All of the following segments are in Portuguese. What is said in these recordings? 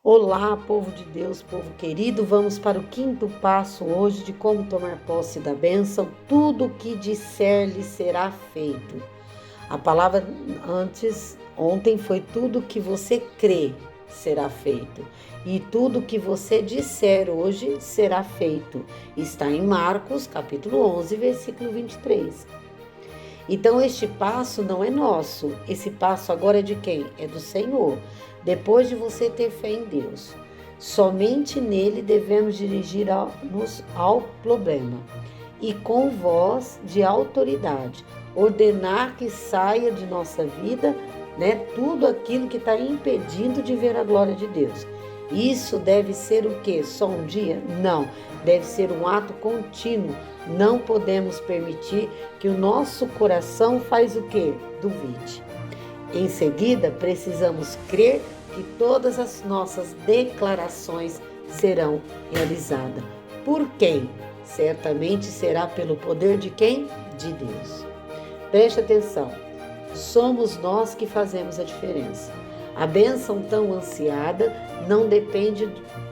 Olá, povo de Deus, povo querido, vamos para o quinto passo hoje de como tomar posse da bênção. Tudo o que disser lhe será feito. A palavra ontem foi tudo que você crê será feito. E tudo que você disser hoje será feito. Está em Marcos, capítulo 11, versículo 23. Então, este passo não é nosso. Esse passo agora é de quem? É do Senhor. Depois de você ter fé em Deus, somente nele devemos dirigir-nos ao problema. E com voz de autoridade, ordenar que saia de nossa vida, tudo aquilo que está impedindo de ver a glória de Deus. Isso deve ser o quê? Só um dia? Não. Deve ser um ato contínuo. Não podemos permitir que o nosso coração faz o quê? Duvide. Em seguida, precisamos crer que todas as nossas declarações serão realizadas. Por quem? Certamente será pelo poder de quem? De Deus. Preste atenção. Somos nós que fazemos a diferença. A bênção tão ansiada não depende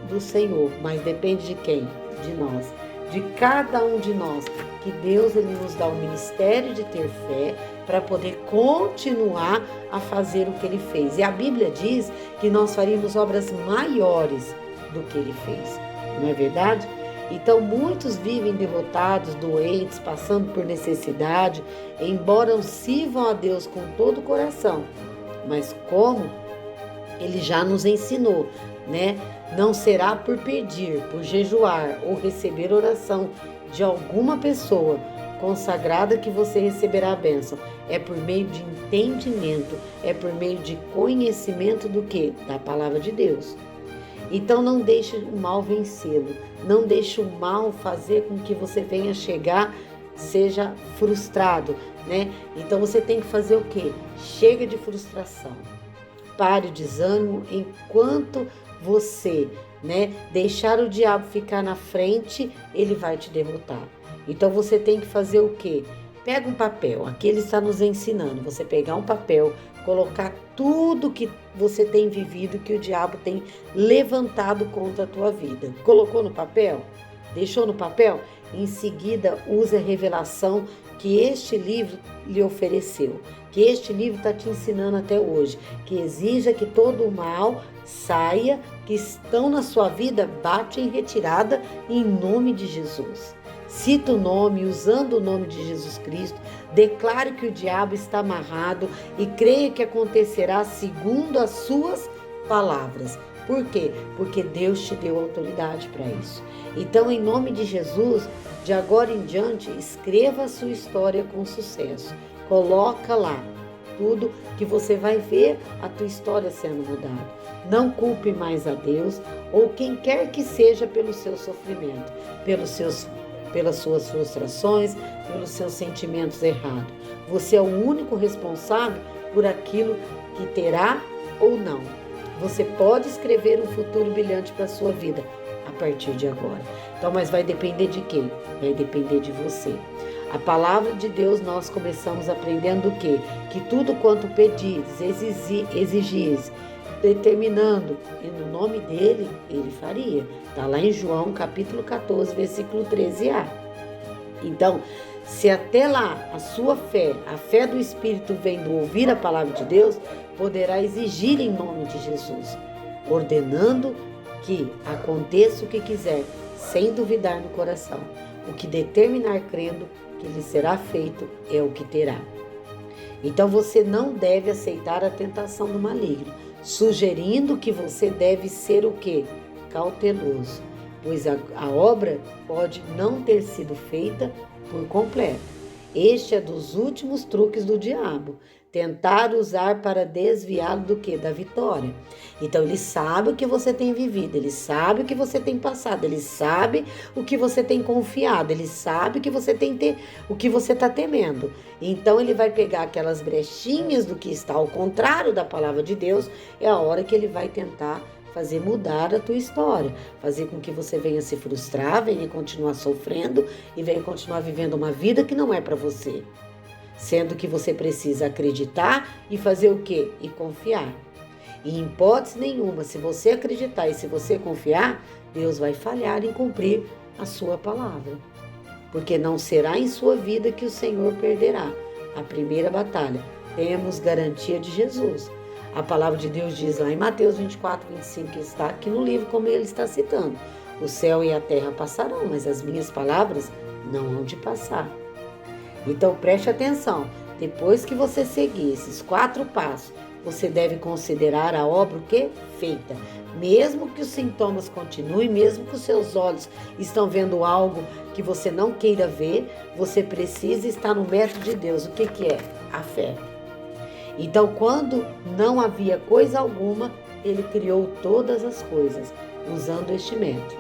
do Senhor, mas depende de quem? De nós. De cada um de nós, que Deus ele nos dá o ministério de ter fé para poder continuar a fazer o que ele fez. E a Bíblia diz que nós faríamos obras maiores do que ele fez. Não é verdade? Então muitos vivem derrotados, doentes, passando por necessidade, embora sirvam a Deus com todo o coração. Mas como ele já nos ensinou, não será por pedir, por jejuar ou receber oração de alguma pessoa consagrada que você receberá a bênção. É por meio de entendimento, é por meio de conhecimento do quê? Da palavra de Deus. Então não deixe o mal vencê-lo, não deixe o mal fazer com que você venha chegar, seja frustrado, Então você tem que fazer o quê? Chega de frustração. Pare o desânimo enquanto você, deixar o diabo ficar na frente, ele vai te derrotar. Então você tem que fazer o quê? Pega um papel, aqui ele está nos ensinando, você pegar um papel, colocar tudo que você tem vivido, que o diabo tem levantado contra a tua vida. Colocou no papel? Deixou no papel? Em seguida, use a revelação que este livro lhe ofereceu, que este livro está te ensinando até hoje, que exija que todo o mal saia, que estão na sua vida, bate em retirada em nome de Jesus. Cita o nome, usando o nome de Jesus Cristo, declare que o diabo está amarrado e creia que acontecerá segundo as suas palavras. Por quê? Porque Deus te deu autoridade para isso. Então, em nome de Jesus, de agora em diante, escreva a sua história com sucesso. Coloca lá tudo que você vai ver a tua história sendo mudada. Não culpe mais a Deus ou quem quer que seja pelo seu sofrimento, pelas suas frustrações, pelos seus sentimentos errados. Você é o único responsável por aquilo que terá ou não. Você pode escrever um futuro brilhante para a sua vida a partir de agora. Então, mas vai depender de quem? Vai depender de você. A palavra de Deus nós começamos aprendendo o quê? Que tudo quanto pedires, exigis, determinando, e no nome dele, ele faria. Está lá em João capítulo 14, versículo 13a. Então, se até lá a sua fé, a fé do Espírito vem do ouvir a palavra de Deus, poderá exigir em nome de Jesus, ordenando que aconteça o que quiser, sem duvidar no coração. O que determinar crendo que lhe será feito é o que terá. Então você não deve aceitar a tentação do maligno, sugerindo que você deve ser o quê? Cauteloso, pois a obra pode não ter sido feita por completo. Este é dos últimos truques do diabo, tentar usar para desviá-lo do quê? Da vitória. Então ele sabe o que você tem vivido, ele sabe o que você tem passado, ele sabe o que você tem confiado, ele sabe o que você está temendo. Então ele vai pegar aquelas brechinhas do que está ao contrário da palavra de Deus, é a hora que ele vai tentar fazer mudar a tua história, fazer com que você venha se frustrar, venha continuar sofrendo e venha continuar vivendo uma vida que não é para você. Sendo que você precisa acreditar e fazer o quê? E confiar. E em hipótese nenhuma, se você acreditar e se você confiar, Deus vai falhar em cumprir a sua palavra. Porque não será em sua vida que o Senhor perderá a primeira batalha. Temos garantia de Jesus. A palavra de Deus diz lá em Mateus 24, 25, que está aqui no livro, como ele está citando: o céu e a terra passarão, mas as minhas palavras não hão de passar. Então preste atenção, depois que você seguir esses 4 passos, você deve considerar a obra o quê? Feita. Mesmo que os sintomas continuem, mesmo que os seus olhos estão vendo algo que você não queira ver, você precisa estar no método de Deus. O que é? A fé. Então, quando não havia coisa alguma, ele criou todas as coisas, usando este método.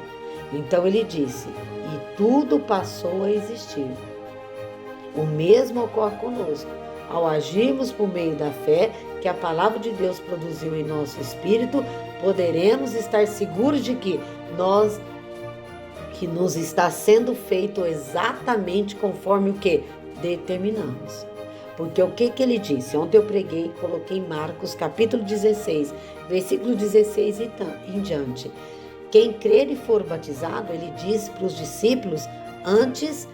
Então ele disse: e tudo passou a existir. O mesmo ocorre conosco. Ao agirmos por meio da fé que a palavra de Deus produziu em nosso espírito, poderemos estar seguros de que nos está sendo feito exatamente conforme o que determinamos. Porque o que ele disse? Ontem eu preguei e coloquei em Marcos capítulo 16, versículo 16 e em diante. Quem crer e for batizado, ele disse para os discípulos antes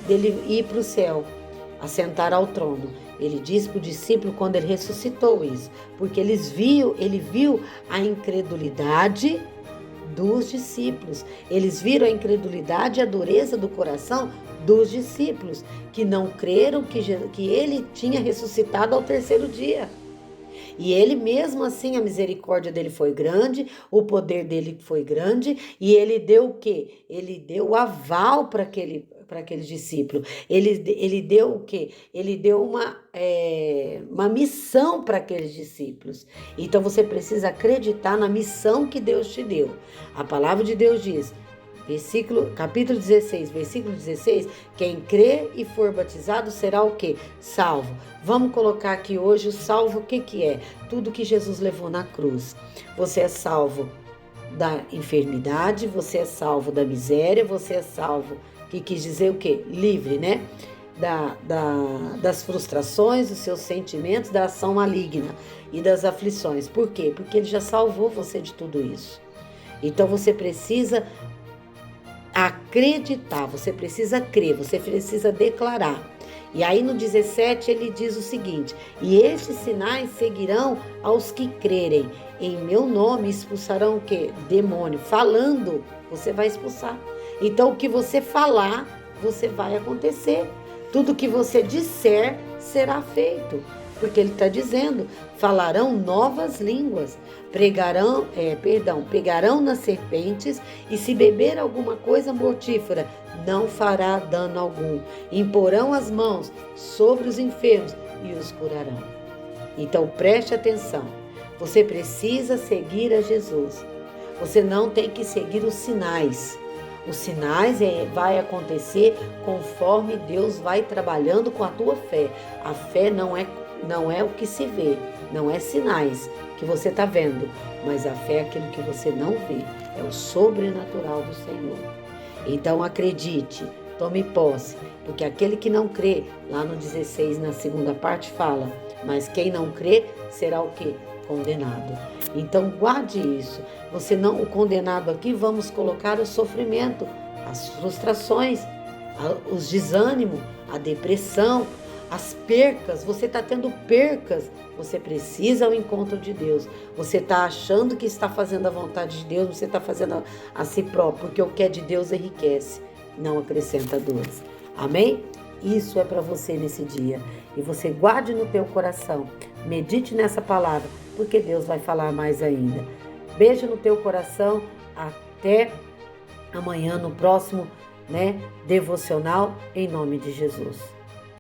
dele ir para o céu, assentar ao trono. Ele disse para o discípulo quando ele ressuscitou isso, porque ele viu a incredulidade dos discípulos. Eles viram a incredulidade e a dureza do coração dos discípulos, que não creram que ele tinha ressuscitado ao 3º dia. E ele mesmo assim, a misericórdia dele foi grande, o poder dele foi grande, e ele deu o quê? Ele deu o aval para aquele discípulo. Ele deu o quê? Ele deu uma missão para aqueles discípulos. Então você precisa acreditar na missão que Deus te deu. A palavra de Deus diz, capítulo 16, versículo 16, quem crer e for batizado será o quê? Salvo. Vamos colocar aqui hoje o salvo, o que é? Tudo que Jesus levou na cruz. Você é salvo da enfermidade, você é salvo da miséria, você é salvo, que quis dizer o quê? Livre, né? Das frustrações, dos seus sentimentos, da ação maligna e das aflições. Por quê? Porque ele já salvou você de tudo isso. Então você precisa acreditar, você precisa crer, você precisa declarar. E aí no 17 ele diz o seguinte: e estes sinais seguirão aos que crerem. Em meu nome expulsarão o quê? Demônio. Falando, você vai expulsar. Então o que você falar, você vai acontecer. Tudo que você disser será feito. Porque ele está dizendo, falarão novas línguas, pegarão nas serpentes, e se beber alguma coisa mortífera, não fará dano algum. Imporão as mãos sobre os enfermos e os curarão. Então preste atenção, você precisa seguir a Jesus. Você não tem que seguir os sinais. Os sinais vai acontecer conforme Deus vai trabalhando com a tua fé. A fé não é o que se vê, não é sinais que você está vendo, mas a fé é aquilo que você não vê, é o sobrenatural do Senhor. Então acredite, tome posse, porque aquele que não crê, lá no 16, na segunda parte fala, mas quem não crê será o quê? Condenado. Então guarde isso. O condenado aqui, vamos colocar o sofrimento, as frustrações, os desânimos, a depressão, as percas. Você está tendo percas, você precisa ao encontro de Deus. Você está achando que está fazendo a vontade de Deus, você está fazendo a si próprio, porque o que é de Deus enriquece, não acrescenta dores. Amém? Isso é para você nesse dia. E você guarde no teu coração, medite nessa palavra, porque Deus vai falar mais ainda. Beijo no teu coração, até amanhã no próximo, devocional, em nome de Jesus.